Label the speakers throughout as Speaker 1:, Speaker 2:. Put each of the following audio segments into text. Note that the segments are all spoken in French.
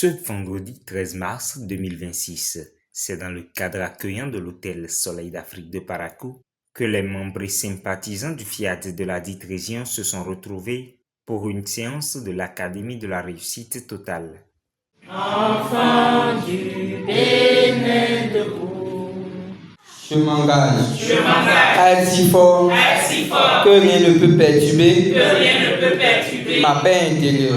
Speaker 1: Ce vendredi 13 mars 2026, c'est dans le cadre accueillant de l'hôtel Soleil d'Afrique de Parakou que les membres et sympathisants du FIAD de la dite région se sont retrouvés pour une séance de l'Académie de la réussite totale.
Speaker 2: Enfants du Bénin debout.
Speaker 3: Je m'engage à être si fort que rien ne peut perturber ma paix intérieure.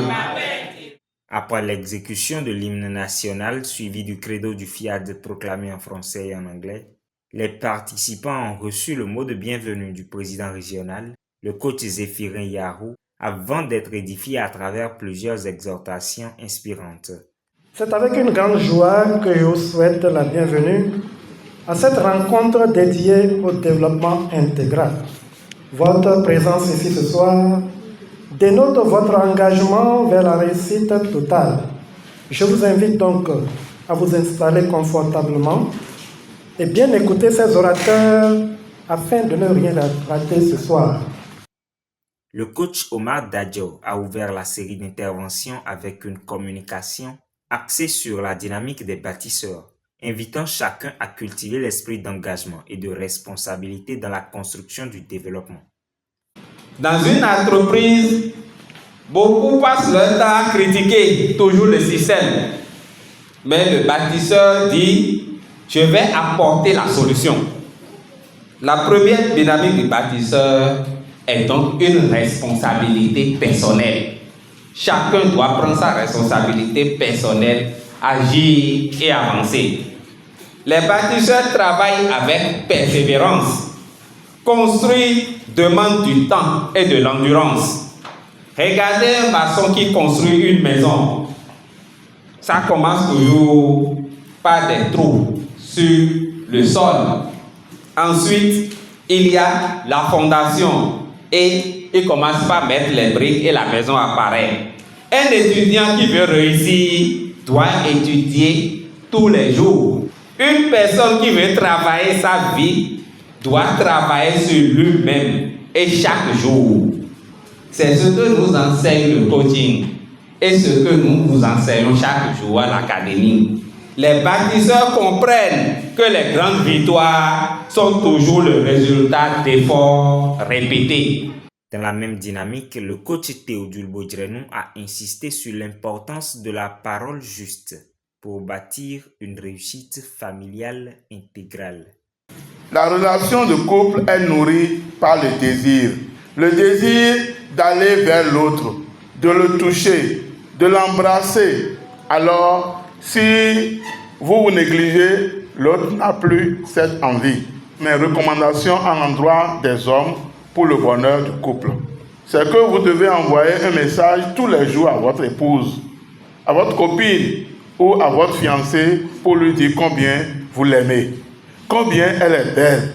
Speaker 1: Après l'exécution de l'hymne national suivi du credo du FIAD proclamé en français et en anglais, les participants ont reçu le mot de bienvenue du président régional, le coach Zéphirin Yarou, avant d'être édifiés à travers plusieurs exhortations inspirantes.
Speaker 4: C'est avec une grande joie que je vous souhaite la bienvenue à cette rencontre dédiée au développement intégral. Votre présence ici ce soir dénote votre engagement vers la réussite totale. Je vous invite donc à vous installer confortablement et bien écouter ces orateurs afin de ne rien rater ce soir.
Speaker 1: Le coach Omar Dadjo a ouvert la série d'interventions avec une communication axée sur la dynamique des bâtisseurs, invitant chacun à cultiver l'esprit d'engagement et de responsabilité dans la construction du développement.
Speaker 3: Dans une entreprise, beaucoup passent leur temps à critiquer toujours le système. Mais le bâtisseur dit, je vais apporter la solution. La première dynamique du bâtisseur est donc une responsabilité personnelle. Chacun doit prendre sa responsabilité personnelle, agir et avancer. Les bâtisseurs travaillent avec persévérance. Construire demande du temps et de l'endurance. Regardez un maçon qui construit une maison. Ça commence toujours par des trous sur le sol. Ensuite, il y a la fondation et il commence par mettre les briques et la maison apparaît. Un étudiant qui veut réussir doit étudier tous les jours. Une personne qui veut travailler sa vie doit travailler sur lui-même et chaque jour. C'est ce que nous enseigne le coaching et ce que nous vous enseignons chaque jour à l'académie. Les bâtisseurs comprennent que les grandes victoires sont toujours le résultat d'efforts répétés.
Speaker 1: Dans la même dynamique, le coach Théodule Bodrenou a insisté sur l'importance de la parole juste pour bâtir une réussite familiale intégrale.
Speaker 5: La relation de couple est nourrie par le désir d'aller vers l'autre, de le toucher, de l'embrasser. Alors, si vous négligez, l'autre n'a plus cette envie. Mes recommandations à l'endroit des hommes pour le bonheur du couple, c'est que vous devez envoyer un message tous les jours à votre épouse, à votre copine ou à votre fiancé pour lui dire combien vous l'aimez, combien elle est belle.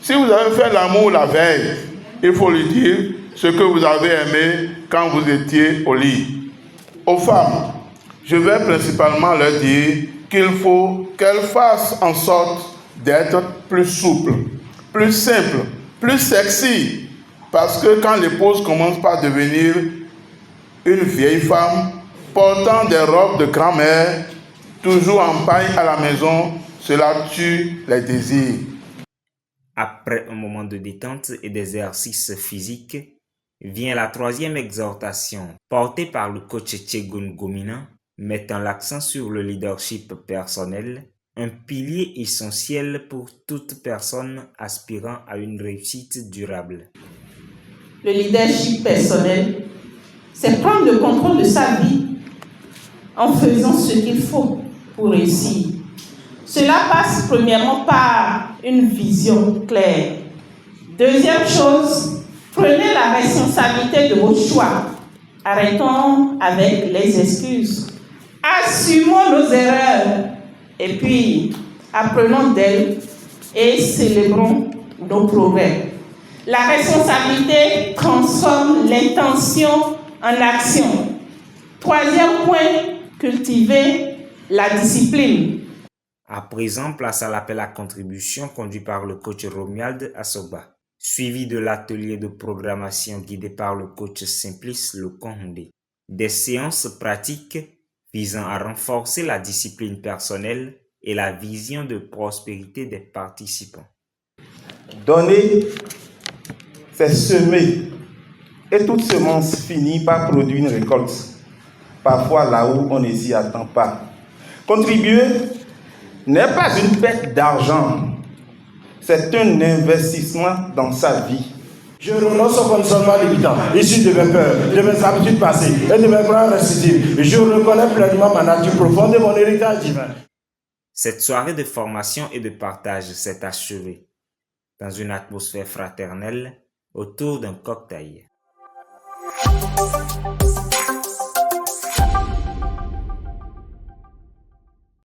Speaker 5: Si vous avez fait l'amour la veille, il faut lui dire ce que vous avez aimé quand vous étiez au lit. Aux femmes, je vais principalement leur dire qu'il faut qu'elles fassent en sorte d'être plus souples, plus simples, plus sexy. Parce que quand l'épouse commence par devenir une vieille femme, portant des robes de grand-mère, toujours en paille à la maison, cela tue les désirs.
Speaker 1: Après un moment de détente et d'exercice physique, vient la troisième exhortation, portée par le coach Tchegoun Gomina, mettant l'accent sur le leadership personnel, un pilier essentiel pour toute personne aspirant à une réussite durable.
Speaker 2: Le leadership personnel, c'est prendre le contrôle de sa vie en faisant ce qu'il faut pour réussir. Cela passe premièrement par une vision claire. Deuxième chose, prenez la responsabilité de vos choix. Arrêtons avec les excuses. Assumons nos erreurs et puis apprenons d'elles et célébrons nos progrès. La responsabilité transforme l'intention en action. Troisième point, cultiver la discipline.
Speaker 1: À présent, place à l'appel à contribution conduit par le coach Romuald Assoba, suivi de l'atelier de programmation guidé par le coach Simplice Lokondé. Des séances pratiques visant à renforcer la discipline personnelle et la vision de prospérité des participants.
Speaker 6: Donner, c'est semer, et toute semence finit par produire une récolte, parfois là où on ne s'y attend pas. Contribuer n'est pas une perte d'argent, c'est un investissement dans sa vie.
Speaker 7: Je renonce au conditionnement limitant, issu de mes peurs, de mes habitudes passées et de mes croyances restrictives. Je reconnais pleinement ma nature profonde et mon héritage divin.
Speaker 1: Cette soirée de formation et de partage s'est achevée dans une atmosphère fraternelle autour d'un cocktail.